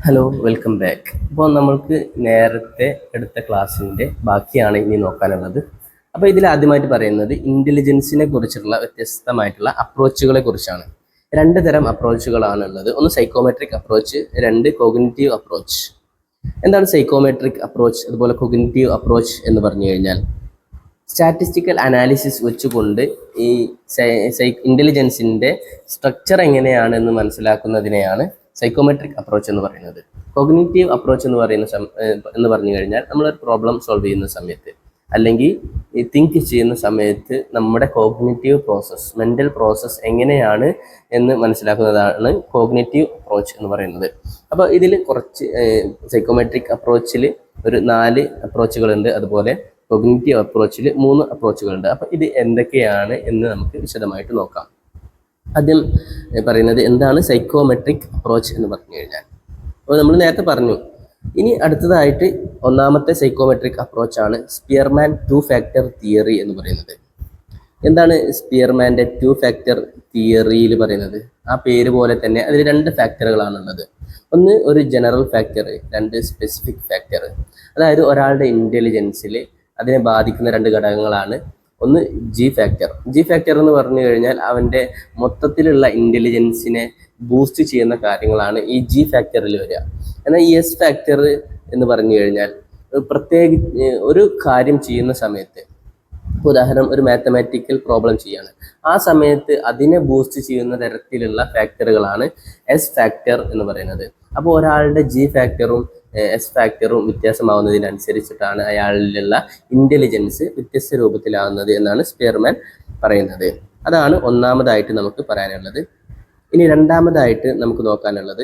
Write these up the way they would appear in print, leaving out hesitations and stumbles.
Hello, welcome back. അപ്പോൾ നമ്മൾക്ക് നേരത്തെ എടുത്ത ക്ലാസ്സിൻ്റെ ബാക്കിയാണ് ഇനി നോക്കാനുള്ളത്. അപ്പോൾ ഇതിൽ ആദ്യമായിട്ട് പറയുന്നത് ഇൻ്റലിജൻസിനെ കുറിച്ചുള്ള വ്യത്യസ്തമായിട്ടുള്ള അപ്രോച്ചുകളെ കുറിച്ചാണ്. രണ്ട് തരം അപ്രോച്ചുകളാണ് ഉള്ളത്. ഒന്ന് സൈക്കോമെട്രിക് അപ്രോച്ച്, രണ്ട് കോഗ്നിറ്റീവ് അപ്രോച്ച്. എന്താണ് സൈക്കോമെട്രിക് അപ്രോച്ച് അതുപോലെ കോഗ്നിറ്റീവ് അപ്രോച്ച് എന്ന് പറഞ്ഞു കഴിഞ്ഞാൽ, സ്റ്റാറ്റിസ്റ്റിക്കൽ അനാലിസിസ് വെച്ചുകൊണ്ട് ഈ ഇൻ്റലിജൻസിൻ്റെ സ്ട്രക്ചർ എങ്ങനെയാണെന്ന് മനസ്സിലാക്കുന്നതിനെയാണ് സൈക്കോമെട്രിക് അപ്രോച്ച് എന്ന് പറയുന്നത്. കോഗ്നിറ്റീവ് അപ്രോച്ച് എന്ന് പറഞ്ഞു കഴിഞ്ഞാൽ നമ്മളൊരു പ്രോബ്ലം സോൾവ് ചെയ്യുന്ന സമയത്ത് അല്ലെങ്കിൽ തിങ്ക് ചെയ്യുന്ന സമയത്ത് നമ്മുടെ കോഗ്നിറ്റീവ് പ്രോസസ്സ്, മെൻ്റൽ പ്രോസസ്സ് എങ്ങനെയാണ് എന്ന് മനസ്സിലാക്കുന്നതാണ് കോഗ്നിറ്റീവ് അപ്രോച്ച് എന്ന് പറയുന്നത്. അപ്പോൾ ഇതിൽ കുറച്ച് സൈക്കോമെട്രിക് അപ്രോച്ചിൽ ഒരു 4 അപ്രോച്ചുകളുണ്ട്, അതുപോലെ കോഗ്നിറ്റീവ് അപ്രോച്ചിൽ 3 അപ്രോച്ചുകളുണ്ട്. അപ്പോൾ ഇത് എന്തൊക്കെയാണ് എന്ന് നമുക്ക് വിശദമായിട്ട് നോക്കാം. ആദ്യം പറയുന്നത് എന്താണ് സൈക്കോമെട്രിക് അപ്രോച്ച് എന്ന് പറഞ്ഞു കഴിഞ്ഞാൽ, അപ്പോൾ നമ്മൾ നേരത്തെ പറഞ്ഞു. ഇനി അടുത്തതായിട്ട് ഒന്നാമത്തെ സൈക്കോമെട്രിക് അപ്രോച്ചാണ് സ്പിയർമാൻ 2 ഫാക്ടർ തിയറി എന്ന് പറയുന്നത്. എന്താണ് സ്പിയർമാൻ്റെ 2 ഫാക്ടർ തിയറിയിൽ പറയുന്നത്? ആ പേര് പോലെ തന്നെ അതിൽ 2 ഫാക്ടറുകളാണുള്ളത്. ഒന്ന് ഒരു ജനറൽ ഫാക്ടർ, 2 സ്പെസിഫിക് ഫാക്ടർ. അതായത് ഒരാളുടെ ഇൻ്റലിജൻസിൽ അതിനെ ബാധിക്കുന്ന 2 ഘടകങ്ങളാണ്. ഒന്ന് ജി ഫാക്ടർ എന്ന് പറഞ്ഞു കഴിഞ്ഞാൽ അവൻ്റെ മൊത്തത്തിലുള്ള ഇൻ്റലിജൻസിനെ ബൂസ്റ്റ് ചെയ്യുന്ന കാര്യങ്ങളാണ് ഈ ജി ഫാക്ടറിൽ വരിക. എന്നാൽ ഈ എസ് ഫാക്ടർ എന്ന് പറഞ്ഞു കഴിഞ്ഞാൽ പ്രത്യേകിച്ച് ഒരു കാര്യം ചെയ്യുന്ന സമയത്ത്, ഉദാഹരണം ഒരു മാത്തമാറ്റിക്കൽ പ്രോബ്ലം ചെയ്യാണ്, ആ സമയത്ത് അതിനെ ബൂസ്റ്റ് ചെയ്യുന്ന തരത്തിലുള്ള ഫാക്ടറുകളാണ് എസ് ഫാക്ടർ എന്ന് പറയുന്നത്. അപ്പോൾ ഒരാളുടെ ജി ഫാക്ടറും എസ് ഫാക്ടറും വ്യത്യാസമാവുന്നതിനനുസരിച്ചിട്ടാണ് അയാളിലുള്ള ഇൻ്റലിജൻസ് വ്യത്യസ്ത രൂപത്തിലാവുന്നത് എന്നാണ് സ്പിയർമാൻ പറയുന്നത്. അതാണ് ഒന്നാമതായിട്ട് നമുക്ക് പറയാനുള്ളത്. ഇനി രണ്ടാമതായിട്ട് നമുക്ക് നോക്കാനുള്ളത്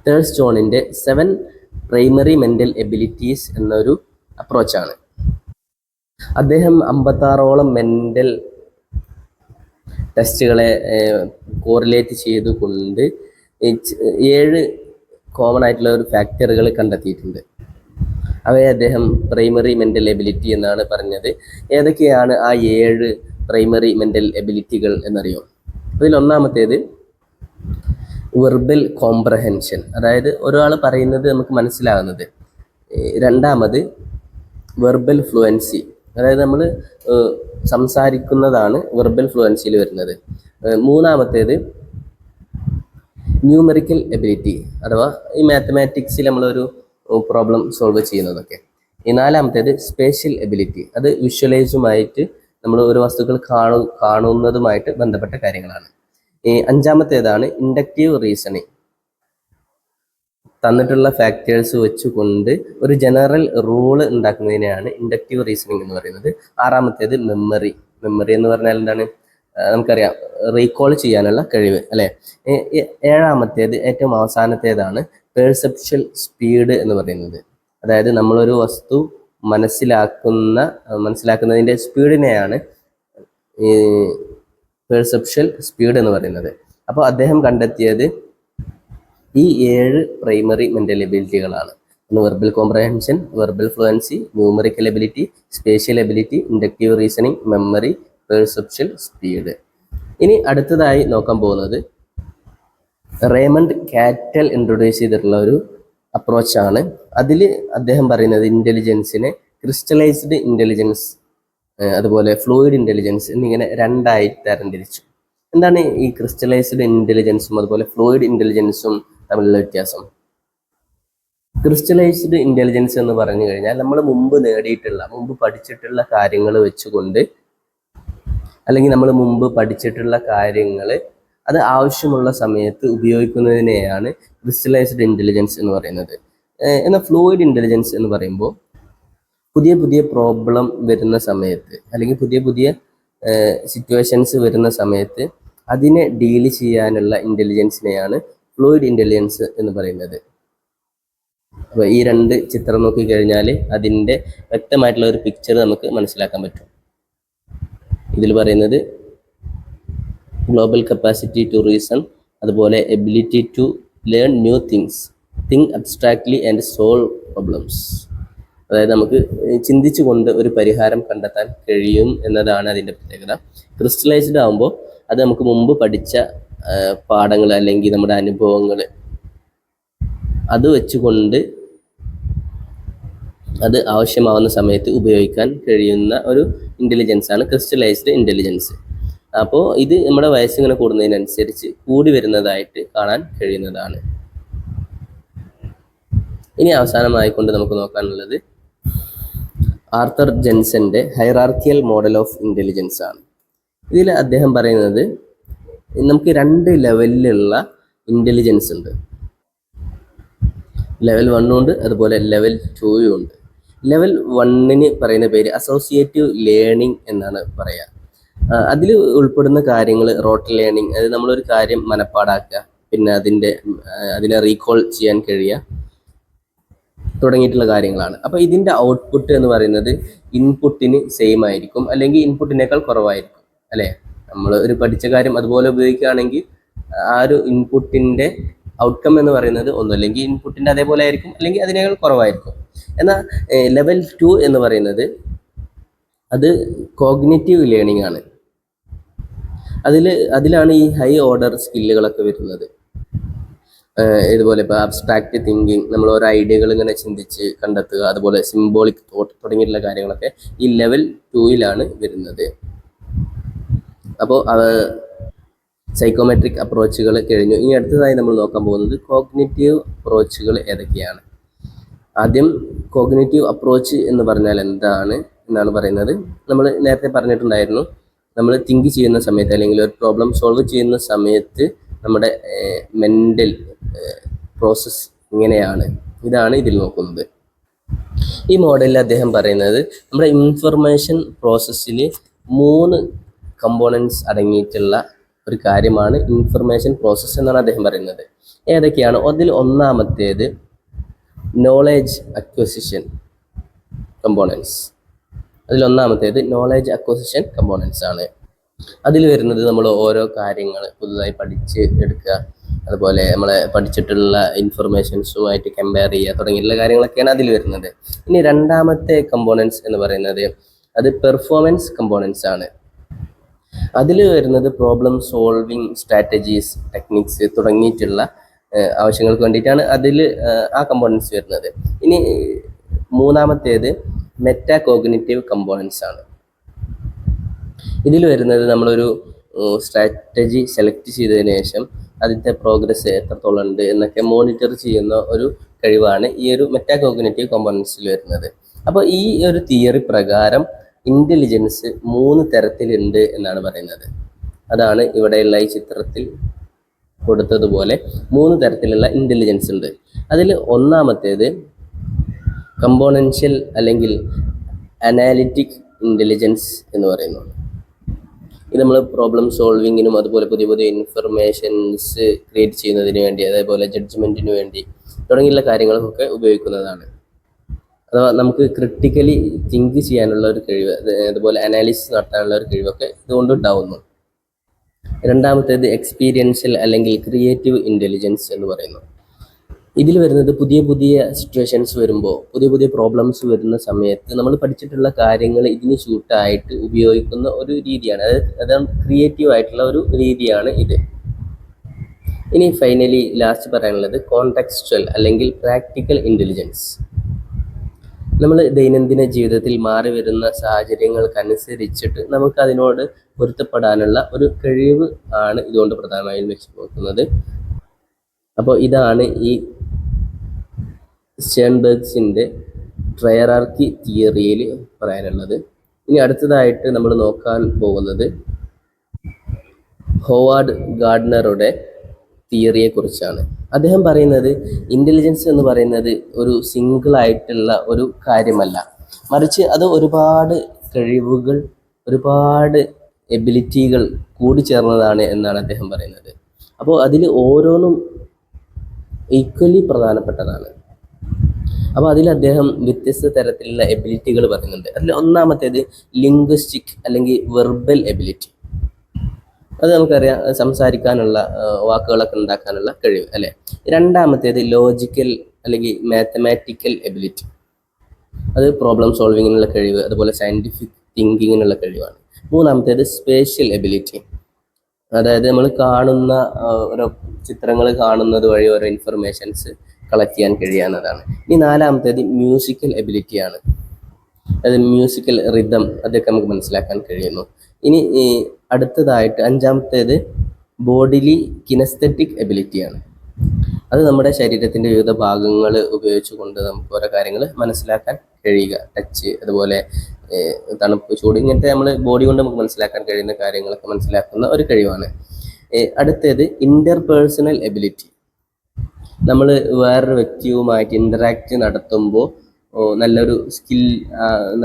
തേഴ്സ്റ്റോണിൻ്റെ 7 പ്രൈമറി മെൻ്റൽ എബിലിറ്റീസ് എന്നൊരു അപ്രോച്ചാണ്. അദ്ദേഹം 56ഓളം മെൻ്റൽ ടെസ്റ്റുകളെ കോറിലേറ്റ് ചെയ്തുകൊണ്ട് 7 കോമൺ ആയിട്ടുള്ള ഒരു ഫാക്ടറുകൾ കണ്ടെത്തിയിട്ടുണ്ട്. അവയെ അദ്ദേഹം പ്രൈമറി മെൻ്റൽ എബിലിറ്റി എന്നാണ് പറഞ്ഞത്. ഏതൊക്കെയാണ് ആ 7 പ്രൈമറി മെൻ്റൽ എബിലിറ്റികൾ എന്നറിയോ? അതിലൊന്നാമത്തേത് വെർബൽ കോംപ്രഹെൻഷൻ, അതായത് ഒരാൾ പറയുന്നത് നമുക്ക് മനസ്സിലാകുന്നത്. രണ്ടാമത് വെർബൽ ഫ്ലുവൻസി, അതായത് നമ്മൾ സംസാരിക്കുന്നതാണ് വെർബൽ ഫ്ലുവൻസിയിൽ വരുന്നത്. മൂന്നാമത്തേത് ന്യൂമെറിക്കൽ എബിലിറ്റി, അഥവാ ഈ മാത്തമാറ്റിക്സിൽ നമ്മളൊരു പ്രോബ്ലം സോൾവ് ചെയ്യുന്നതൊക്കെ. ഈ നാലാമത്തേത് സ്പേഷ്യൽ എബിലിറ്റി, അത് വിഷ്വലൈസുമായിട്ട് നമ്മൾ ഒരു വസ്തുക്കൾ കാണുന്നതുമായിട്ട് ബന്ധപ്പെട്ട കാര്യങ്ങളാണ്. ഈ അഞ്ചാമത്തേതാണ് ഇൻഡക്റ്റീവ് റീസണിങ്, തന്നിട്ടുള്ള ഫാക്ടേഴ്സ് വെച്ചുകൊണ്ട് ഒരു ജനറൽ റൂള് ഉണ്ടാക്കുന്നതിനെയാണ് ഇൻഡക്റ്റീവ് റീസണിങ് എന്ന് പറയുന്നത്. ആറാമത്തേത് മെമ്മറി എന്ന് പറഞ്ഞാൽ എന്താണ്? നമുക്കറിയാം, റീകോൾ ചെയ്യാനുള്ള കഴിവ്, അല്ലേ? ഏഴാമത്തേത് ഏറ്റവും അവസാനത്തേതാണ് പെർസെപ്ച്വൽ സ്പീഡ് എന്ന് പറയുന്നത്. അതായത് നമ്മളൊരു വസ്തു മനസ്സിലാക്കുന്നതിൻ്റെ സ്പീഡിനെയാണ് ഈ പെർസെപ്ച്വൽ സ്പീഡ് എന്ന് പറയുന്നത്. അപ്പോൾ അദ്ദേഹം കണ്ടെത്തിയത് ഈ 7 പ്രൈമറി മെൻ്റൽ എബിലിറ്റികളാണ്. ഒന്ന് verbal comprehension, verbal fluency, numerical ability, spatial ability, inductive reasoning, memory, perceptual speed. ഇനി അടുത്തതായി നോക്കാൻ പോകുന്നത് റേമണ്ട് കാറ്റൽ ഇൻട്രൊഡ്യൂസ് ചെയ്തിട്ടുള്ള ഒരു അപ്രോച്ചാണ്. അതിൽ അദ്ദേഹം പറയുന്നത് ഇൻ്റലിജൻസിനെ ക്രിസ്റ്റലൈസ്ഡ് ഇൻ്റലിജൻസ്, അതുപോലെ ഫ്ലൂയിഡ് ഇൻ്റലിജൻസ് എന്നിങ്ങനെ 2ആയി തരംതിരിച്ചു. എന്താണ് ഈ ക്രിസ്റ്റലൈസ്ഡ് ഇൻ്റലിജൻസും അതുപോലെ ഫ്ലൂയിഡ് ഇൻ്റലിജൻസും തമ്മിലുള്ള വ്യത്യാസം? ക്രിസ്റ്റലൈസ്ഡ് ഇൻ്റലിജൻസ് എന്ന് പറഞ്ഞു കഴിഞ്ഞാൽ നമ്മൾ മുമ്പ് പഠിച്ചിട്ടുള്ള കാര്യങ്ങൾ വെച്ചുകൊണ്ട്, അല്ലെങ്കിൽ നമ്മൾ മുമ്പ് പഠിച്ചിട്ടുള്ള കാര്യങ്ങൾ അത് ആവശ്യമുള്ള സമയത്ത് ഉപയോഗിക്കുന്നതിനെയാണ് ക്രിസ്റ്റലൈസ്ഡ് ഇൻ്റലിജൻസ് എന്ന് പറയുന്നത്. എന്നാൽ ഫ്ലൂയിഡ് ഇൻ്റലിജൻസ് എന്ന് പറയുമ്പോൾ പുതിയ പ്രോബ്ലം വരുന്ന സമയത്ത്, അല്ലെങ്കിൽ പുതിയ സിറ്റുവേഷൻസ് വരുന്ന സമയത്ത് അതിനെ ഡീൽ ചെയ്യാനുള്ള ഇൻ്റലിജൻസിനെയാണ് ഫ്ലൂയിഡ് ഇൻ്റലിജൻസ് എന്ന് പറയുന്നത്. അപ്പോൾ ഈ 2 ചിത്രം നോക്കിക്കഴിഞ്ഞാൽ അതിൻ്റെ വ്യക്തമായിട്ടുള്ള ഒരു പിക്ചർ നമുക്ക് മനസ്സിലാക്കാൻ പറ്റും. ഇതിൽ പറയുന്നത് ഗ്ലോബൽ കപ്പാസിറ്റി ടു റീസൺ, അതുപോലെ ability to learn new things, think abstractly and solve problems. അതായത് നമുക്ക് ചിന്തിച്ചുകൊണ്ട് ഒരു പരിഹാരം കണ്ടെത്താൻ കഴിയും എന്നതാണ് അതിൻ്റെ പ്രത്യേകത. ക്രിസ്റ്റലൈസ്ഡ് ആകുമ്പോൾ അത് നമുക്ക് മുമ്പ് പഠിച്ച പാഠങ്ങൾ അല്ലെങ്കിൽ നമ്മുടെ അനുഭവങ്ങൾ അത് വെച്ചുകൊണ്ട് അത് ആവശ്യമാവുന്ന സമയത്ത് ഉപയോഗിക്കാൻ കഴിയുന്ന ഒരു ഇൻ്റലിജൻസ് ആണ് ക്രിസ്റ്റലൈസ്ഡ് ഇൻ്റലിജൻസ്. അപ്പോൾ ഇത് നമ്മുടെ വയസ്സിങ്ങനെ കൂടുന്നതിനനുസരിച്ച് കൂടി വരുന്നതായിട്ട് കാണാൻ കഴിയുന്നതാണ്. ഇനി അവസാനമായിക്കൊണ്ട് നമുക്ക് നോക്കാനുള്ളത് ആർത്തർ ജെൻസന്റെ ഹൈറാർക്കിയൽ മോഡൽ ഓഫ് ഇൻ്റലിജൻസ് ആണ്. ഇതിൽ അദ്ദേഹം പറയുന്നത് നമുക്ക് 2 ലെവലിലുള്ള ഇൻ്റലിജൻസ് ഉണ്ട്. ലെവൽ 1 ഉണ്ട്, അതുപോലെ ലെവൽ 2 ഉണ്ട്. ലെവൽ 1 പറയുന്ന പേര് അസോസിയേറ്റീവ് ലേണിംഗ് എന്നാണ് പറയുക. അതിൽ ഉൾപ്പെടുന്ന കാര്യങ്ങൾ റോട്ട് ലേണിംഗ്, അതായത് നമ്മളൊരു കാര്യം മനപ്പാടാക്കുക, പിന്നെ അതിനെ റീകോൾ ചെയ്യാൻ കഴിയുക തുടങ്ങിയിട്ടുള്ള കാര്യങ്ങളാണ്. അപ്പോൾ ഇതിൻ്റെ ഔട്ട്പുട്ട് എന്ന് പറയുന്നത് ഇൻപുട്ടിന് സെയിം ആയിരിക്കും, അല്ലെങ്കിൽ ഇൻപുട്ടിനേക്കാൾ കുറവായിരിക്കും അല്ലേ. നമ്മൾ ഒരു പഠിച്ച കാര്യം അതുപോലെ ഉപയോഗിക്കുകയാണെങ്കിൽ ആ ഒരു ഇൻപുട്ടിൻ്റെ ഔട്ട്കം എന്ന് പറയുന്നത് ഒന്നുമില്ലെങ്കിൽ ഇൻപുട്ടിൻ്റെ അതേപോലെ ആയിരിക്കും, അല്ലെങ്കിൽ അതിനേക്കാൾ കുറവായിരിക്കും. എന്നാൽ ലെവൽ 2 എന്ന് പറയുന്നത് അത് കോഗ്നിറ്റീവ് ലേണിംഗ് ആണ്. അതിലാണ് ഈ ഹൈ ഓർഡർ സ്കില്ലുകളൊക്കെ വരുന്നത്. ഇതുപോലെ ഇപ്പോൾ അബ്സ്ട്രാക്റ്റ് തിങ്കിങ്, നമ്മൾ ഓരോ ഐഡിയകൾ ഇങ്ങനെ ചിന്തിച്ച് കണ്ടെത്തുക, അതുപോലെ സിംബോളിക് തോട്ട് തുടങ്ങിയിട്ടുള്ള കാര്യങ്ങളൊക്കെ ഈ ലെവൽ 2 വരുന്നത്. അപ്പോൾ സൈക്കോമെട്രിക് അപ്രോച്ചുകൾ കഴിഞ്ഞു. ഇനി അടുത്തതായി നമ്മൾ നോക്കാൻ പോകുന്നത് കോഗ്നിറ്റീവ് അപ്രോച്ചുകൾ ഏതൊക്കെയാണ്. ആദ്യം കോഗ്നിറ്റീവ് അപ്രോച്ച് എന്ന് പറഞ്ഞാൽ എന്താണ് എന്നാണ് പറയുന്നത്. നമ്മൾ നേരത്തെ പറഞ്ഞിട്ടുണ്ടായിരുന്നു, നമ്മൾ തിങ്ക് ചെയ്യുന്ന സമയത്ത് അല്ലെങ്കിൽ ഒരു പ്രോബ്ലം സോൾവ് ചെയ്യുന്ന സമയത്ത് നമ്മുടെ മെൻ്റൽ പ്രോസസ്സ് ഇങ്ങനെയാണ്. ഇതാണ് ഇതിൽ നോക്കുന്നത്. ഈ മോഡലിൽ അദ്ദേഹം പറയുന്നത് നമ്മുടെ ഇൻഫർമേഷൻ പ്രോസസ്സിൽ 3 കമ്പോണൻസ് അടങ്ങിയിട്ടുള്ള ഒരു കാര്യമാണ് ഇൻഫർമേഷൻ പ്രോസസ്സ് എന്നാണ് അദ്ദേഹം പറയുന്നത്. ഏതൊക്കെയാണ്? അതിൽ ഒന്നാമത്തേത് knowledge acquisition components. Knowledge acquisition components ആണ്. അതിൽ വരുന്നത് നമ്മൾ ഓരോ കാര്യങ്ങൾ പുതുതായി പഠിച്ച് എടുക്കുക, അതുപോലെ നമ്മളെ പഠിച്ചിട്ടുള്ള ഇൻഫർമേഷൻസുമായിട്ട് കമ്പയർ ചെയ്യുക തുടങ്ങിയിട്ടുള്ള കാര്യങ്ങളൊക്കെയാണ് അതിൽ വരുന്നത്. ഇനി രണ്ടാമത്തെ കമ്പോണൻസ് എന്ന് പറയുന്നത് അത് പെർഫോമൻസ് കമ്പോണൻസ് ആണ്. അതിൽ വരുന്നത് പ്രോബ്ലം സോൾവിങ് സ്ട്രാറ്റജീസ്, ടെക്നിക്സ് തുടങ്ങിയിട്ടുള്ള ആവശ്യങ്ങൾക്ക് വേണ്ടിയിട്ടാണ് അതിൽ ആ കമ്പോണൻസ് വരുന്നത്. ഇനി മൂന്നാമത്തേത് മെറ്റാ കോഗ്നിറ്റീവ് കമ്പോണൻസ് ആണ്. ഇതിൽ വരുന്നത് നമ്മളൊരു സ്ട്രാറ്റജി സെലക്ട് ചെയ്തതിന് ശേഷം അതിൻ്റെ പ്രോഗ്രസ് എത്രത്തോളം ഉണ്ട് എന്നൊക്കെ മോണിറ്റർ ചെയ്യുന്ന ഒരു കഴിവാണ് ഈ ഒരു മെറ്റാ കോഗ്നിറ്റീവ് കമ്പോണൻസിൽ വരുന്നത്. അപ്പോൾ ഈ ഒരു തിയറി പ്രകാരം ഇൻ്റലിജൻസ് 3 തരത്തിലുണ്ട് എന്നാണ് പറയുന്നത്. അതാണ് ഇവിടെയുള്ള ഈ ചിത്രത്തിൽ കൊടുത്തതുപോലെ 3 തരത്തിലുള്ള ഇൻ്റലിജൻസ് ഉണ്ട്. അതിൽ ഒന്നാമത്തേത് കമ്പോണൻഷ്യൽ അല്ലെങ്കിൽ അനാലിറ്റിക് ഇൻ്റലിജൻസ് എന്ന് പറയുന്നു. ഇത് നമ്മൾ പ്രോബ്ലം സോൾവിങ്ങിനും അതുപോലെ പുതിയ പുതിയ ഇൻഫർമേഷൻസ് ക്രിയേറ്റ് ചെയ്യുന്നതിന് വേണ്ടി, അതേപോലെ ജഡ്ജ്മെൻറ്റിന് വേണ്ടി തുടങ്ങിയുള്ള കാര്യങ്ങൾക്കൊക്കെ ഉപയോഗിക്കുന്നതാണ്. അഥവാ നമുക്ക് ക്രിട്ടിക്കലി തിങ്ക് ചെയ്യാനുള്ള ഒരു കഴിവ്, അതുപോലെ അനാലിസിസ് നടത്താനുള്ള ഒരു കഴിവൊക്കെ ഇതുകൊണ്ട് ഉണ്ടാവുന്നു. രണ്ടാമത്തേത് എക്സ്പീരിയൻഷ്യൽ അല്ലെങ്കിൽ ക്രിയേറ്റീവ് ഇൻ്റലിജൻസ് എന്ന് പറയുന്നു. ഇതിൽ വരുന്നത് പുതിയ പുതിയ സിറ്റുവേഷൻസ് വരുമ്പോൾ, പുതിയ പുതിയ പ്രോബ്ലംസ് വരുന്ന സമയത്ത് നമ്മൾ പഠിച്ചിട്ടുള്ള കാര്യങ്ങൾ ഇതിന് ഷൂട്ടായിട്ട് ഉപയോഗിക്കുന്ന ഒരു രീതിയാണ്. അതാണ് ക്രിയേറ്റീവ് ആയിട്ടുള്ള ഒരു രീതിയാണ് ഇത്. ഇനി ഫൈനലി ലാസ്റ്റ് പറയാനുള്ളത് കോണ്ടെക്സ്ച്വൽ അല്ലെങ്കിൽ പ്രാക്ടിക്കൽ ഇൻ്റലിജൻസ്. നമ്മൾ ദൈനംദിന ജീവിതത്തിൽ മാറി വരുന്ന സാഹചര്യങ്ങൾക്കനുസരിച്ചിട്ട് നമുക്ക് അതിനോട് പൊരുത്തപ്പെടാനുള്ള ഒരു കഴിവ് ആണ് ഇതുകൊണ്ട് പ്രധാനമായും ലക്ഷ്യമാക്കുന്നത്. അപ്പോൾ ഇതാണ് ഈ സ്റ്റേൺബർഗ്സിൻ്റെ ട്രയറാർക്കി തിയറിയിൽ പറയാനുള്ളത്. ഇനി അടുത്തതായിട്ട് നമ്മൾ നോക്കാൻ പോകുന്നത് ഹോവാർഡ് ഗാർഡനറുടെ തിയറിയെ കുറിച്ചാണ്. അദ്ദേഹം പറയുന്നത് ഇൻ്റലിജൻസ് എന്ന് പറയുന്നത് ഒരു സിംഗിൾ ആയിട്ടുള്ള ഒരു കാര്യമല്ല, മറിച്ച് അത് ഒരുപാട് കഴിവുകൾ, ഒരുപാട് എബിലിറ്റികൾ കൂടിച്ചേർന്നതാണ് എന്നാണ് അദ്ദേഹം പറയുന്നത്. അപ്പോൾ അതിൽ ഓരോന്നും ഈക്വലി പ്രധാനപ്പെട്ടതാണ്. അപ്പോൾ അതിൽ അദ്ദേഹം വ്യത്യസ്ത തരത്തിലുള്ള എബിലിറ്റികൾ പറയുന്നുണ്ട്. അതിൽ ഒന്നാമത്തേത് ലിംഗ്വിസ്റ്റിക് അല്ലെങ്കിൽ വെർബൽ എബിലിറ്റി. അത് നമുക്കറിയാം, സംസാരിക്കാനുള്ള, വാക്കുകളൊക്കെ ഉണ്ടാക്കാനുള്ള കഴിവ് അല്ലേ. രണ്ടാമത്തേത് ലോജിക്കൽ അല്ലെങ്കിൽ മാത്തമാറ്റിക്കൽ എബിലിറ്റി. അത് പ്രോബ്ലം സോൾവിങ്ങിനുള്ള കഴിവ്, അതുപോലെ സയൻറ്റിഫിക് തിങ്കിങ്ങിനുള്ള കഴിവാണ്. മൂന്നാമത്തേത് സ്പേഷ്യൽ എബിലിറ്റി. അതായത് നമ്മൾ കാണുന്ന ഓരോ ചിത്രങ്ങൾ കാണുന്നത് വഴി ഓരോ ഇൻഫർമേഷൻസ് കളക്ട് ചെയ്യാൻ കഴിയാവുന്നതാണ്. ഇനി നാലാമത്തേത് മ്യൂസിക്കൽ എബിലിറ്റിയാണ്. അത് മ്യൂസിക്കൽ റിതം അതൊക്കെ നമുക്ക് മനസ്സിലാക്കാൻ കഴിയുന്നു. ഇനി അടുത്തതായിട്ട് അഞ്ചാമത്തേത് ബോഡിലി കിനസ്തെറ്റിക് എബിലിറ്റിയാണ്. അത് നമ്മുടെ ശരീരത്തിൻ്റെ വിവിധ ഭാഗങ്ങൾ ഉപയോഗിച്ചുകൊണ്ട് നമുക്ക് ഓരോ കാര്യങ്ങൾ മനസ്സിലാക്കാൻ കഴിയുക. ടച്ച്, അതുപോലെ തണുപ്പ്, ചൂട്, ഇങ്ങനത്തെ നമ്മൾ ബോഡി കൊണ്ട് നമുക്ക് മനസ്സിലാക്കാൻ കഴിയുന്ന കാര്യങ്ങളൊക്കെ മനസ്സിലാക്കുന്ന ഒരു കഴിവാണ്. അടുത്തത് ഇൻ്റർപേഴ്സണൽ എബിലിറ്റി. നമ്മൾ വേറൊരു വ്യക്തിയുമായിട്ട് ഇൻ്ററാക്റ്റ് നടത്തുമ്പോൾ നല്ലൊരു സ്കിൽ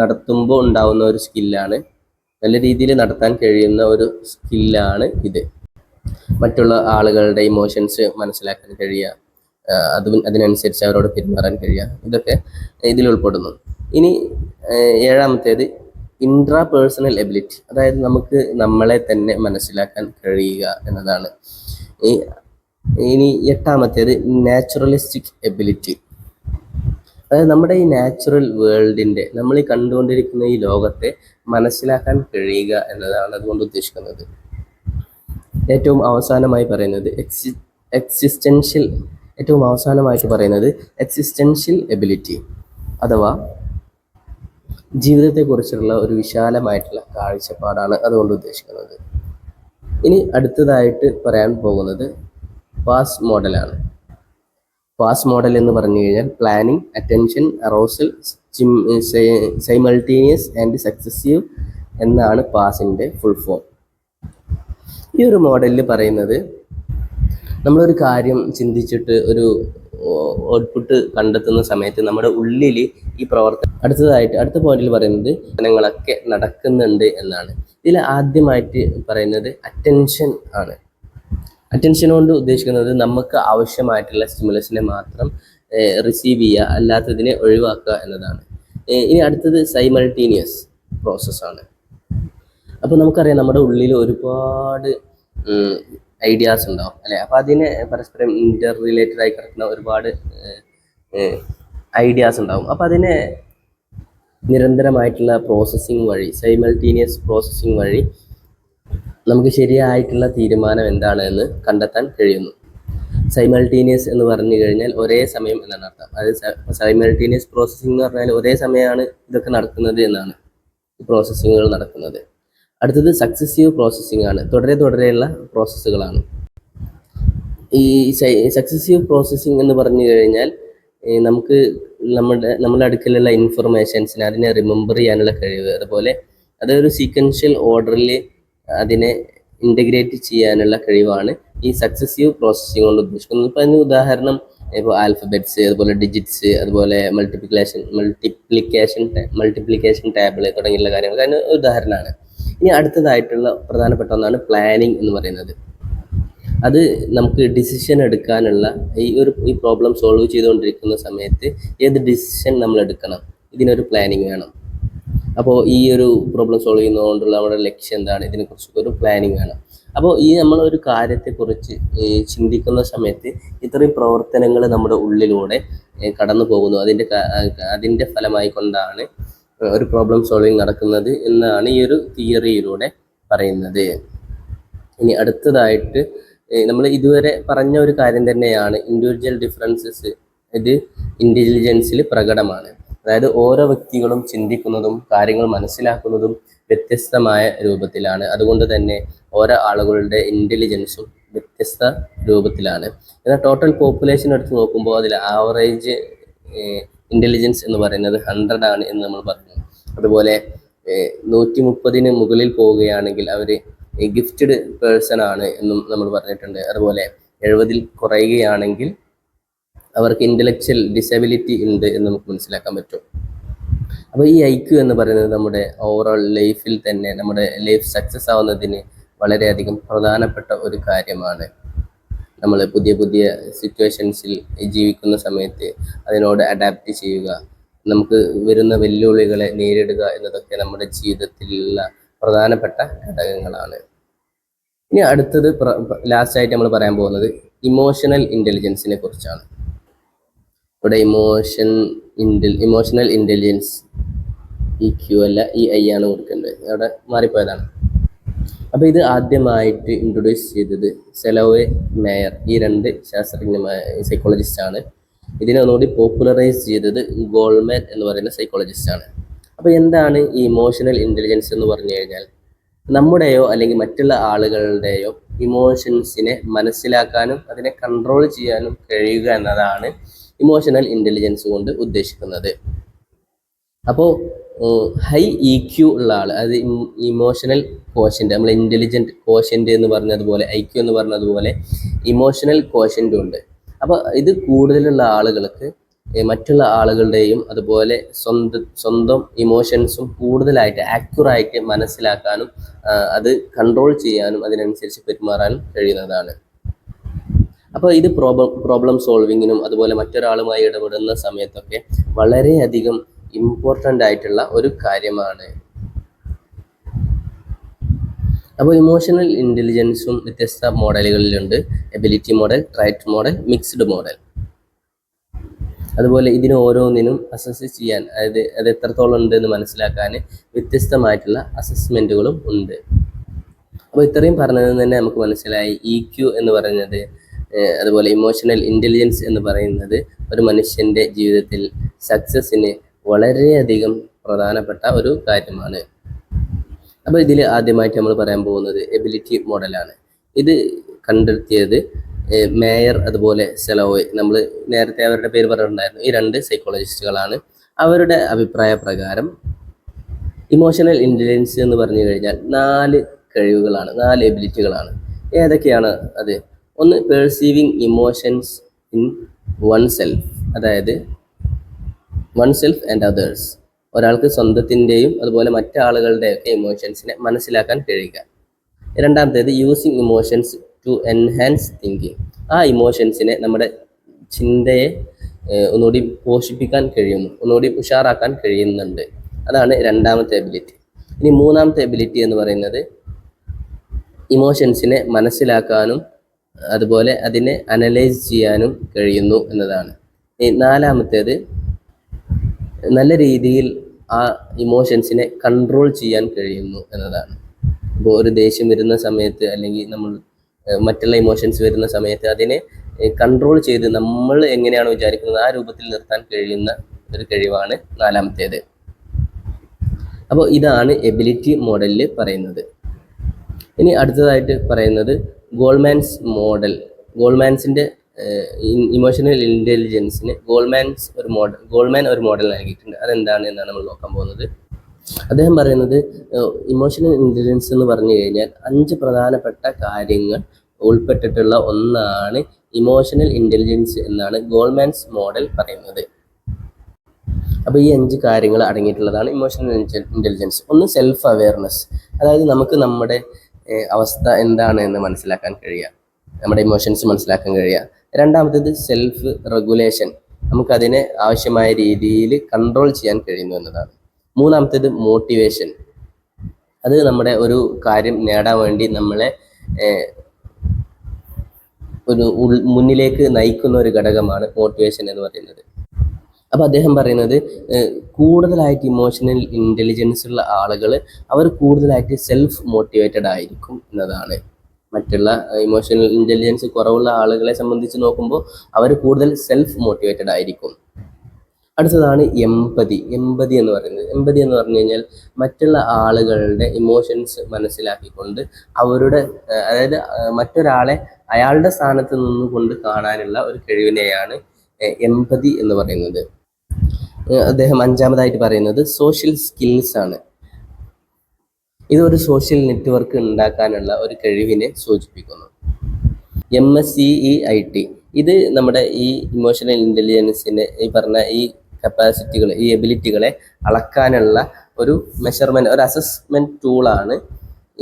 നടത്തുമ്പോൾ ഉണ്ടാവുന്ന ഒരു സ്കില്ലാണ്, നല്ല രീതിയിൽ നടത്താൻ കഴിയുന്ന ഒരു സ്കില്ലാണ് ഇത്. മറ്റുള്ള ആളുകളുടെ ഇമോഷൻസ് മനസ്സിലാക്കാൻ കഴിയുക, അതിനനുസരിച്ച് അവരോട് പെരുമാറാൻ കഴിയുക, ഇതൊക്കെ ഇതിൽ ഉൾപ്പെടുന്നു. ഇനി ഏഴാമത്തേത് ഇൻട്രാ പേഴ്സണൽ എബിലിറ്റി, അതായത് നമുക്ക് നമ്മളെ തന്നെ മനസ്സിലാക്കാൻ കഴിയുക എന്നതാണ്. ഇനി എട്ടാമത്തേത് നാച്ചുറലിസ്റ്റിക് എബിലിറ്റി, അതായത് നമ്മുടെ ഈ നാച്ചുറൽ വേൾഡിൻ്റെ, നമ്മൾ ഈ കണ്ടുകൊണ്ടിരിക്കുന്ന ഈ ലോകത്തെ മനസ്സിലാക്കാൻ കഴിയുക എന്നതാണ് അതുകൊണ്ട് ഉദ്ദേശിക്കുന്നത്. ഏറ്റവും അവസാനമായി പറയുന്നത് എക്സിസ്റ്റൻഷ്യൽ എബിലിറ്റി, അഥവാ ജീവിതത്തെക്കുറിച്ചുള്ള ഒരു വിശാലമായിട്ടുള്ള കാഴ്ചപ്പാടാണ് അതുകൊണ്ട് ഉദ്ദേശിക്കുന്നത്. ഇനി അടുത്തതായിട്ട് പറയാൻ പോകുന്നത് പാസ് മോഡലാണ്. പാസ് മോഡൽ എന്ന് പറഞ്ഞു കഴിഞ്ഞാൽ planning, attention, arousal, simultaneous and successive എന്നാണ് പാസിൻ്റെ ഫുൾ ഫോം. ഈ ഒരു മോഡലിൽ പറയുന്നത്, നമ്മളൊരു കാര്യം ചിന്തിച്ചിട്ട് ഒരു ഔട്ട്പുട്ട് കണ്ടെത്തുന്ന സമയത്ത് നമ്മുടെ ഉള്ളിൽ ഈ അടുത്ത പോയിന്റിൽ പറയുന്നത് പ്രവർത്തനങ്ങളൊക്കെ നടക്കുന്നുണ്ട് എന്നാണ്. ഇതിൽ ആദ്യമായിട്ട് പറയുന്നത് അറ്റൻഷൻ ആണ്. അറ്റൻഷൻ കൊണ്ട് ഉദ്ദേശിക്കുന്നത് നമുക്ക് ആവശ്യമായിട്ടുള്ള സ്റ്റിമുലസിനെ മാത്രം റിസീവ് ചെയ്യുക, അല്ലാത്തതിനെ ഒഴിവാക്കുക എന്നതാണ്. ഇനി അടുത്തത് സൈമൾട്ടേനിയസ് പ്രോസസ്സാണ്. അപ്പോൾ നമുക്കറിയാം നമ്മുടെ ഉള്ളിൽ ഒരുപാട് ഐഡിയാസ് ഉണ്ടാവും അല്ലേ. അപ്പോൾ അതിനെ പരസ്പരം ഇൻ്റർ റിലേറ്റഡ് ആയി കിടക്കുന്ന ഒരുപാട് ഐഡിയാസ് ഉണ്ടാവും. അപ്പോൾ അതിനെ നിരന്തരമായിട്ടുള്ള പ്രോസസ്സിങ് വഴി, സൈമൾട്ടേനിയസ് പ്രോസസ്സിങ് വഴി നമുക്ക് ശരിയായിട്ടുള്ള തീരുമാനം എന്താണ് എന്ന് കണ്ടെത്താൻ കഴിയുന്നു. സൈമൾട്ടേനിയസ് എന്ന് പറഞ്ഞു കഴിഞ്ഞാൽ ഒരേ സമയം എന്നാണ് അർത്ഥം. അതായത് സൈമൾട്ടേനിയസ് പ്രോസസ്സിംഗ് എന്ന് പറഞ്ഞാൽ ഒരേ സമയമാണ് ഇതൊക്കെ നടക്കുന്നത് എന്നാണ്, ഈ പ്രോസസ്സിങ്ങുകൾ നടക്കുന്നത്. അടുത്തത് സക്സസീവ് പ്രോസസ്സിംഗ് ആണ്. തുടരെയുള്ള പ്രോസസ്സുകളാണ്. ഈ സക്സസീവ് പ്രോസസ്സിംഗ് എന്ന് പറഞ്ഞു കഴിഞ്ഞാൽ നമുക്ക് നമ്മുടെ അടുക്കലുള്ള ഇൻഫർമേഷൻസിനെ അതിനെ റിമെമ്പർ ചെയ്യാനുള്ള കഴിവ്, അതുപോലെ അതൊരു സീക്വൻഷ്യൽ ഓർഡറിൽ അതിനെ ഇൻ്റഗ്രേറ്റ് ചെയ്യാനുള്ള കഴിവാണ് ഈ സക്സസീവ് പ്രോസസ്സിംഗ് കൊണ്ട് ഉദ്ദേശിക്കുന്നത്. ഇപ്പോൾ അതിന് ഉദാഹരണം ഇപ്പോൾ ആൽഫബറ്റ്സ്, അതുപോലെ ഡിജിറ്റ്സ്, അതുപോലെ മൾട്ടിപ്ലിക്കേഷൻ ടേബിൾ തുടങ്ങിയുള്ള കാര്യങ്ങൾ അതിന് ഉദാഹരണമാണ്. ഇനി അടുത്തതായിട്ടുള്ള പ്രധാനപ്പെട്ട ഒന്നാണ് പ്ലാനിങ് എന്ന് പറയുന്നത്. അത് നമുക്ക് ഡിസിഷൻ എടുക്കാനുള്ള ഈ പ്രോബ്ലം സോൾവ് ചെയ്തുകൊണ്ടിരിക്കുന്ന സമയത്ത് ഏത് ഡിസിഷൻ നമ്മൾ എടുക്കണം, ഇതിനൊരു പ്ലാനിങ് വേണം. അപ്പോൾ ഈ ഒരു പ്രോബ്ലം സോൾവ് ചെയ്യുന്നതുകൊണ്ടുള്ള നമ്മുടെ ലക്ഷ്യം എന്താണ്, ഇതിനെക്കുറിച്ചൊക്കെ ഒരു പ്ലാനിങ് വേണം. അപ്പോൾ നമ്മളൊരു കാര്യത്തെക്കുറിച്ച് ചിന്തിക്കുന്ന സമയത്ത് ഇത്രയും പ്രവർത്തനങ്ങൾ നമ്മുടെ ഉള്ളിലൂടെ കടന്നു പോകുന്നു. അതിൻ്റെ ഫലമായി കൊണ്ടാണ് ഒരു പ്രോബ്ലം സോൾവിങ് നടക്കുന്നത് എന്നാണ് ഈ ഒരു തിയറിയിലൂടെ പറയുന്നത്. ഇനി അടുത്തതായിട്ട് നമ്മൾ ഇതുവരെ പറഞ്ഞ ഒരു കാര്യം തന്നെയാണ് ഇൻഡിവിജ്വൽ ഡിഫറൻസസ്. ഇത് ഇൻ്റലിജൻസിൽ പ്രകടമാണ്. അതായത് ഓരോ വ്യക്തികളും ചിന്തിക്കുന്നതും കാര്യങ്ങൾ മനസ്സിലാക്കുന്നതും വ്യത്യസ്തമായ രൂപത്തിലാണ്. അതുകൊണ്ട് തന്നെ ഓരോ ആളുകളുടെ ഇൻ്റലിജൻസും വ്യത്യസ്ത രൂപത്തിലാണ്. എന്നാൽ ടോട്ടൽ പോപ്പുലേഷൻ എടുത്ത് നോക്കുമ്പോൾ അതിൽ ആവറേജ് ഇൻ്റലിജൻസ് എന്ന് പറയുന്നത് 100 ആണ് എന്ന് നമ്മൾ പറഞ്ഞു. അതുപോലെ 130 മുകളിൽ പോവുകയാണെങ്കിൽ അവർ ഗിഫ്റ്റഡ് പേഴ്സൺ ആണ് എന്നും നമ്മൾ പറഞ്ഞിട്ടുണ്ട്. അതുപോലെ 70 കുറയുകയാണെങ്കിൽ അവർക്ക് ഇൻ്റലക്ച്വൽ ഡിസബിലിറ്റി ഉണ്ട് എന്ന് നമുക്ക് മനസ്സിലാക്കാൻ പറ്റും. അപ്പോൾ ഈ IQ എന്ന് പറയുന്നത് നമ്മുടെ ഓവറോൾ ലൈഫിൽ തന്നെ നമ്മുടെ ലൈഫ് സക്സസ് ആവുന്നതിന് വളരെയധികം പ്രധാനപ്പെട്ട ഒരു കാര്യമാണ്. നമ്മൾ പുതിയ സിറ്റുവേഷൻസിൽ ജീവിക്കുന്ന സമയത്ത് അതിനോട് അഡാപ്റ്റ് ചെയ്യുക, നമുക്ക് വരുന്ന വെല്ലുവിളികളെ നേരിടുക എന്നതൊക്കെ നമ്മുടെ ജീവിതത്തിലുള്ള പ്രധാനപ്പെട്ട ഘടകങ്ങളാണ്. ഇനി അടുത്തത് ലാസ്റ്റായിട്ട് നമ്മൾ പറയാൻ പോകുന്നത് ഇമോഷണൽ ഇൻ്റലിജൻസിനെ കുറിച്ചാണ്. ഇവിടെ ഇമോഷണൽ ഇൻ്റലിജൻസ് EQ അല്ല EI ആണ് കൊടുക്കേണ്ടത്, അവിടെ മാറിപ്പോയതാണ്. അപ്പോൾ ഇത് ആദ്യമായിട്ട് ഇൻട്രൊഡ്യൂസ് ചെയ്തത് സെലോവെ മേയർ, ഈ 2 ശാസ്ത്രജ്ഞമായ സൈക്കോളജിസ്റ്റാണ്. ഇതിനെ ഒന്നുകൂടി പോപ്പുലറൈസ് ചെയ്തത് ഗോൾമാൻ എന്ന് പറയുന്ന സൈക്കോളജിസ്റ്റാണ്. അപ്പോൾ എന്താണ് ഈ ഇമോഷണൽ ഇൻ്റലിജൻസ് എന്ന് പറഞ്ഞു കഴിഞ്ഞാൽ, നമ്മുടെയോ അല്ലെങ്കിൽ മറ്റുള്ള ആളുകളുടെയോ ഇമോഷൻസിനെ മനസ്സിലാക്കാനും അതിനെ കൺട്രോൾ ചെയ്യാനും കഴിയുക എന്നതാണ് ഇമോഷണൽ ഇൻ്റലിജൻസ് കൊണ്ട് ഉദ്ദേശിക്കുന്നത്. അപ്പോൾ ഹൈ ഇ ക്യു ഉള്ള ആൾ, അത് ഇമോഷണൽ കോഷ്യൻ്റ്, നമ്മൾ ഇൻ്റലിജൻറ്റ് കോഷ്യൻ്റ് എന്ന് പറഞ്ഞതുപോലെ ഐ ക്യു എന്ന് പറഞ്ഞതുപോലെ ഇമോഷണൽ കോഷ്യൻ്റും ഉണ്ട്. അപ്പോൾ ഇത് കൂടുതലുള്ള ആളുകൾക്ക് മറ്റുള്ള ആളുകളുടെയും അതുപോലെ സ്വന്തം ഇമോഷൻസും കൂടുതലായിട്ട് ആക്യുറായിട്ട് മനസ്സിലാക്കാനും അത് കൺട്രോൾ ചെയ്യാനും അതിനനുസരിച്ച് പെരുമാറാനും കഴിയുന്നതാണ്. അപ്പോൾ ഇത് പ്രോബ്ലം സോൾവിങ്ങിനും അതുപോലെ മറ്റൊരാളുമായി ഇടപെടുന്ന സമയത്തൊക്കെ വളരെയധികം ഇമ്പോർട്ടൻ്റ് ആയിട്ടുള്ള ഒരു കാര്യമാണ്. അപ്പോൾ ഇമോഷണൽ ഇൻ്റലിജൻസും വ്യത്യസ്ത മോഡലുകളിലുണ്ട്. Ability model, trait model, mixed model. അതുപോലെ ഇതിന് ഓരോന്നിനും അസസ് ചെയ്യാൻ, അതായത് അത് എത്രത്തോളം ഉണ്ട് എന്ന് മനസ്സിലാക്കാൻ വ്യത്യസ്തമായിട്ടുള്ള അസസ്മെൻറ്റുകളും ഉണ്ട്. അപ്പോൾ ഇത്രയും പറഞ്ഞതിൽ തന്നെ നമുക്ക് മനസ്സിലായി ഇ ക്യു എന്ന് പറയുന്നത്, അതുപോലെ ഇമോഷണൽ ഇൻ്റലിജൻസ് എന്ന് പറയുന്നത് ഒരു മനുഷ്യൻ്റെ ജീവിതത്തിൽ സക്സസ്സിന് വളരെയധികം പ്രധാനപ്പെട്ട ഒരു കാര്യമാണ്. അപ്പോൾ ഇതിൽ ആദ്യമായിട്ട് നമ്മൾ പറയാൻ പോകുന്നത് എബിലിറ്റി മോഡലാണ്. ഇത് കണ്ടെത്തിയത് മേയർ അതുപോലെ സെലോവേ, നമ്മൾ നേരത്തെ അവരുടെ പേര് പറഞ്ഞിട്ടുണ്ടായിരുന്നു, ഈ രണ്ട് സൈക്കോളജിസ്റ്റുകളാണ്. അവരുടെ അഭിപ്രായ പ്രകാരം ഇമോഷണൽ ഇൻ്റലിജൻസ് എന്ന് പറഞ്ഞു കഴിഞ്ഞാൽ 4 കഴിവുകളാണ്, 4 എബിലിറ്റികളാണ്. ഏതൊക്കെയാണ് അത്? ഒന്ന്, perceiving emotions in one self, അതായത് വൺ സെൽഫ് ആൻഡ് അതേഴ്സ്, ഒരാൾക്ക് സ്വന്തത്തിൻ്റെയും അതുപോലെ മറ്റാളുകളുടെയൊക്കെ ഇമോഷൻസിനെ മനസ്സിലാക്കാൻ കഴിയുക. രണ്ടാമത്തേത് using emotions to enhance thinking, ആ ഇമോഷൻസിനെ നമ്മുടെ ചിന്തയെ ഒന്നുകൂടി പോഷിപ്പിക്കാൻ കഴിയുന്നു, ഒന്നുകൂടി ഉഷാറാക്കാൻ കഴിയുന്നുണ്ട്. അതാണ് രണ്ടാമത്തെ എബിലിറ്റി. ഇനി മൂന്നാമത്തെ എബിലിറ്റി എന്ന് പറയുന്നത് ഇമോഷൻസിനെ മനസ്സിലാക്കാനും അതുപോലെ അതിനെ അനലൈസ് ചെയ്യാനും കഴിയുന്നു എന്നതാണ്. നാലാമത്തേത് നല്ല രീതിയിൽ ആ ഇമോഷൻസിനെ കൺട്രോൾ ചെയ്യാൻ കഴിയുന്നു എന്നതാണ്. ഇപ്പോൾ ഒരു ദേഷ്യം വരുന്ന സമയത്ത് അല്ലെങ്കിൽ നമ്മൾ മറ്റുള്ള ഇമോഷൻസ് വരുന്ന സമയത്ത് അതിനെ കൺട്രോൾ ചെയ്ത് നമ്മൾ എങ്ങനെയാണ് വിചാരിക്കുന്നത് ആ രൂപത്തിൽ നിർത്താൻ കഴിയുന്ന ഒരു കഴിവാണ് നാലാമത്തേത്. അപ്പോൾ ഇതാണ് എബിലിറ്റി മോഡലിൽ പറയുന്നത്. ഇനി അടുത്തതായിട്ട് പറയുന്നത് ഗോൾമാൻസ് മോഡൽ. ഗോൾമാൻസിൻ്റെ ഇമോഷണൽ ഇൻ്റലിജൻസിന് ഗോൾമാൻ ഒരു മോഡൽ നൽകിയിട്ടുണ്ട്. അതെന്താണ് എന്നാണ് നമ്മൾ നോക്കാൻ പോകുന്നത്. അദ്ദേഹം പറയുന്നത് ഇമോഷണൽ ഇൻ്റലിജൻസ് എന്ന് പറഞ്ഞു കഴിഞ്ഞാൽ 5 പ്രധാനപ്പെട്ട കാര്യങ്ങൾ ഉൾപ്പെട്ടിട്ടുള്ള ഒന്നാണ് ഇമോഷണൽ ഇൻ്റലിജൻസ് എന്നാണ് ഗോൾമാൻസ് മോഡൽ പറയുന്നത്. അപ്പോൾ ഈ 5 കാര്യങ്ങൾ അടങ്ങിയിട്ടുള്ളതാണ് ഇമോഷണൽ ഇൻ്റലിജൻസ്. ഒന്ന്, സെൽഫ് അവെയർനെസ്, അതായത് നമുക്ക് നമ്മുടെ അവസ്ഥ എന്താണ് എന്ന് മനസ്സിലാക്കാൻ കഴിയുക, നമ്മുടെ ഇമോഷൻസ് മനസ്സിലാക്കാൻ കഴിയുക. രണ്ടാമത്തേത് സെൽഫ് റെഗുലേഷൻ, നമുക്കതിനെ ആവശ്യമായ രീതിയിൽ കൺട്രോൾ ചെയ്യാൻ കഴിയുന്നു എന്നതാണ്. മൂന്നാമത്തേത് മോട്ടിവേഷൻ, അത് നമ്മുടെ ഒരു കാര്യം നേടാൻ വേണ്ടി നമ്മളെ ഒരു മുന്നിലേക്ക് നയിക്കുന്ന ഒരു ഘടകമാണ് മോട്ടിവേഷൻ എന്ന് പറയുന്നത്. അപ്പോൾ അദ്ദേഹം പറയുന്നത് കൂടുതലായിട്ട് ഇമോഷണൽ ഇൻ്റലിജൻസ് ഉള്ള ആളുകൾ അവർ കൂടുതലായിട്ട് സെൽഫ് മോട്ടിവേറ്റഡ് ആയിരിക്കും എന്നതാണ്. മറ്റുള്ള ഇമോഷണൽ ഇൻ്റലിജൻസ് കുറവുള്ള ആളുകളെ സംബന്ധിച്ച് നോക്കുമ്പോൾ അവർ കൂടുതൽ സെൽഫ് മോട്ടിവേറ്റഡ് ആയിരിക്കും. അടുത്തതാണ് എമ്പതി എന്ന് പറയുന്നത്. എമ്പതി എന്ന് പറഞ്ഞു കഴിഞ്ഞാൽ മറ്റുള്ള ആളുകളുടെ ഇമോഷൻസ് മനസ്സിലാക്കിക്കൊണ്ട് അവരുടെ, അതായത് മറ്റൊരാളെ അയാളുടെ സ്ഥാനത്ത് നിന്നുകൊണ്ട് കാണാനുള്ള ഒരു കഴിവിനെയാണ് എമ്പതി എന്ന് പറയുന്നത്. അദ്ദേഹം 5ാമതായിട്ട് പറയുന്നത് സോഷ്യൽ സ്കിൽസ് ആണ്. ഇതൊരു സോഷ്യൽ നെറ്റ്വർക്ക് ഉണ്ടാക്കാനുള്ള ഒരു കഴിവിനെ സൂചിപ്പിക്കുന്നു. MSCEIT, ഇത് നമ്മുടെ ഈ ഇമോഷണൽ ഇൻ്റലിജൻസിനെ ഈ പറഞ്ഞ ഈ കപ്പാസിറ്റികൾ, ഈ എബിലിറ്റികളെ അളക്കാനുള്ള ഒരു മെഷർമെൻറ്റ്, ഒരു അസസ്മെൻറ്റ് ടൂളാണ്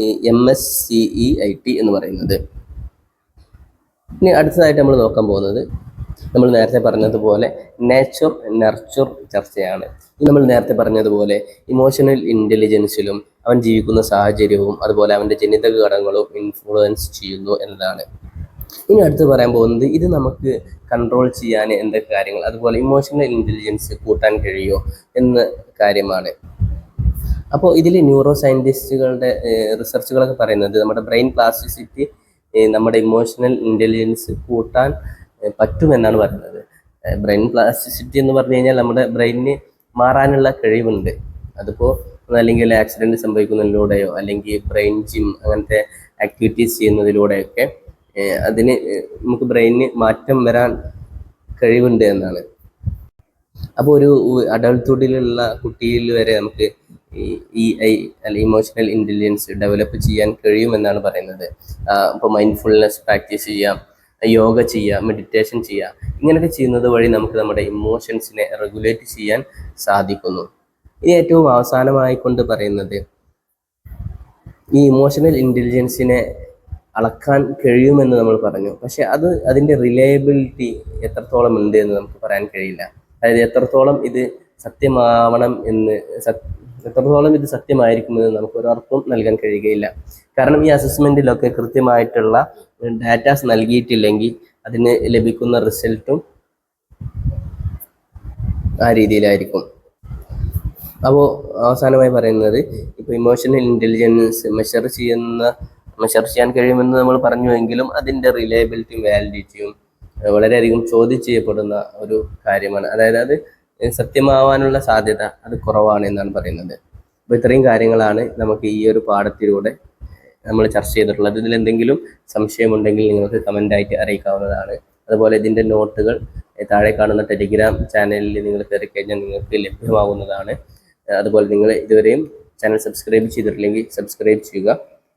ഈ MSCEIT എന്ന് പറയുന്നത്. ഇനി അടുത്തതായിട്ട് നമ്മൾ നോക്കാൻ പോകുന്നത് നമ്മൾ നേരത്തെ പറഞ്ഞതുപോലെ നേച്ചർ നർച്ചർ ചർച്ചയാണ്. നമ്മൾ നേരത്തെ പറഞ്ഞതുപോലെ ഇമോഷണൽ ഇൻ്റലിജൻസിലും അവൻ ജീവിക്കുന്ന സാഹചര്യവും അതുപോലെ അവൻ്റെ ജനിതക ഘടകങ്ങളും ഇൻഫ്ലുവൻസ് ചെയ്യുന്നു എന്നതാണ്. ഇനി അടുത്ത് പറയാൻ പോകുന്നത് ഇത് നമുക്ക് കൺട്രോൾ ചെയ്യാൻ എന്തൊക്കെ കാര്യങ്ങൾ, അതുപോലെ ഇമോഷണൽ ഇൻ്റലിജൻസ് കൂട്ടാൻ കഴിയുമോ എന്ന കാര്യമാണ്. അപ്പോൾ ഇതിൽ ന്യൂറോ സയൻറ്റിസ്റ്റുകളുടെ റിസർച്ചുകളൊക്കെ പറയുന്നത് നമ്മുടെ ബ്രെയിൻ പ്ലാസ്റ്റിസിറ്റി നമ്മുടെ ഇമോഷണൽ ഇൻ്റലിജൻസ് കൂട്ടാൻ പറ്റുമെന്നാണ് പറയുന്നത്. ബ്രെയിൻ പ്ലാസ്റ്റിസിറ്റി എന്ന് പറഞ്ഞു കഴിഞ്ഞാൽ നമ്മുടെ ബ്രെയിനിന് മാറാനുള്ള കഴിവുണ്ട്. അതിപ്പോൾ അല്ലെങ്കിൽ ആക്സിഡൻറ്റ് സംഭവിക്കുന്നതിലൂടെയോ അല്ലെങ്കിൽ ബ്രെയിൻ ജിം അങ്ങനത്തെ ആക്ടിവിറ്റീസ് ചെയ്യുന്നതിലൂടെയൊക്കെ അതിന് നമുക്ക് ബ്രെയിനിന് മാറ്റം വരാൻ കഴിവുണ്ട് എന്നാണ്. അപ്പോൾ ഒരു അഡൾട്ട്ഹുഡിലുള്ള കുട്ടിയിൽ വരെ നമുക്ക് ഈ ഐ അല്ലെങ്കിൽ ഇമോഷണൽ ഇൻ്റലിജൻസ് ഡെവലപ്പ് ചെയ്യാൻ കഴിയുമെന്നാണ് പറയുന്നത്. ഇപ്പോൾ മൈൻഡ്ഫുൾനെസ് പ്രാക്ടീസ് ചെയ്യാം, യോഗ ചെയ്യുക, മെഡിറ്റേഷൻ ചെയ്യുക, ഇങ്ങനെയൊക്കെ ചെയ്യുന്നത് വഴി നമുക്ക് നമ്മുടെ ഇമോഷൻസിനെ റെഗുലേറ്റ് ചെയ്യാൻ സാധിക്കുന്നു. ഇനി ഏറ്റവും അവസാനമായി കൊണ്ട് പറയുന്നത്, ഈ ഇമോഷണൽ ഇൻ്റലിജൻസിനെ അളക്കാൻ കഴിയുമെന്ന് നമ്മൾ പറഞ്ഞു. പക്ഷെ അതിൻ്റെ റിലയബിലിറ്റി എത്രത്തോളം ഉണ്ട് എന്ന് നമുക്ക് പറയാൻ കഴിയില്ല. അതായത് എത്രത്തോളം ഇത് സത്യമായിരിക്കുമെന്ന് നമുക്ക് ഒരർക്കും നൽകാൻ കഴിയുകയില്ല. കാരണം ഈ അസസ്മെൻറ്റിലൊക്കെ കൃത്യമായിട്ടുള്ള ഡാറ്റാസ് നൽകിയിട്ടില്ലെങ്കിൽ അതിന് ലഭിക്കുന്ന റിസൾട്ടും ആ രീതിയിലായിരിക്കും. അപ്പോൾ അവസാനമായി പറയുന്നത്, ഇപ്പോൾ ഇമോഷണൽ ഇൻ്റലിജൻസ് മെഷർ ചെയ്യാൻ കഴിയുമെന്ന് നമ്മൾ പറഞ്ഞുവെങ്കിലും അതിൻ്റെ റിലയബിലിറ്റിയും വാലിഡിറ്റിയും വളരെയധികം ചോദ്യം ചെയ്യപ്പെടുന്ന ഒരു കാര്യമാണ്. അതായത് അത് സത്യമാവാനുള്ള സാധ്യത അത് കുറവാണ് എന്നാണ് പറയുന്നത്. അപ്പോൾ ഇത്രയും കാര്യങ്ങളാണ് നമുക്ക് ഈ ഒരു പാഠത്തിലൂടെ നമ്മൾ ചർച്ച ചെയ്തിട്ടുള്ളത്. ഇതിലെന്തെങ്കിലും സംശയമുണ്ടെങ്കിൽ നിങ്ങൾക്ക് കമൻ്റായിട്ട് അറിയിക്കാവുന്നതാണ്. അതുപോലെ ഇതിൻ്റെ നോട്ടുകൾ താഴെ കാണുന്ന ടെലിഗ്രാം ചാനലിൽ നിങ്ങൾ കയറി കഴിഞ്ഞാൽ നിങ്ങൾക്ക് ലഭ്യമാവുന്നതാണ്. അതുപോലെ നിങ്ങൾ ഇതുവരെയും ചാനൽ സബ്സ്ക്രൈബ് ചെയ്തിട്ടില്ലെങ്കിൽ സബ്സ്ക്രൈബ് ചെയ്യുക.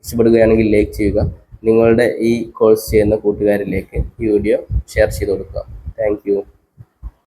ഇഷ്ടപ്പെടുകയാണെങ്കിൽ ലൈക്ക് ചെയ്യുക. നിങ്ങളുടെ ഈ കോഴ്സ് ചെയ്യുന്ന കൂട്ടുകാരിലേക്ക് ഈ വീഡിയോ ഷെയർ ചെയ്ത് കൊടുക്കുക. Thank you.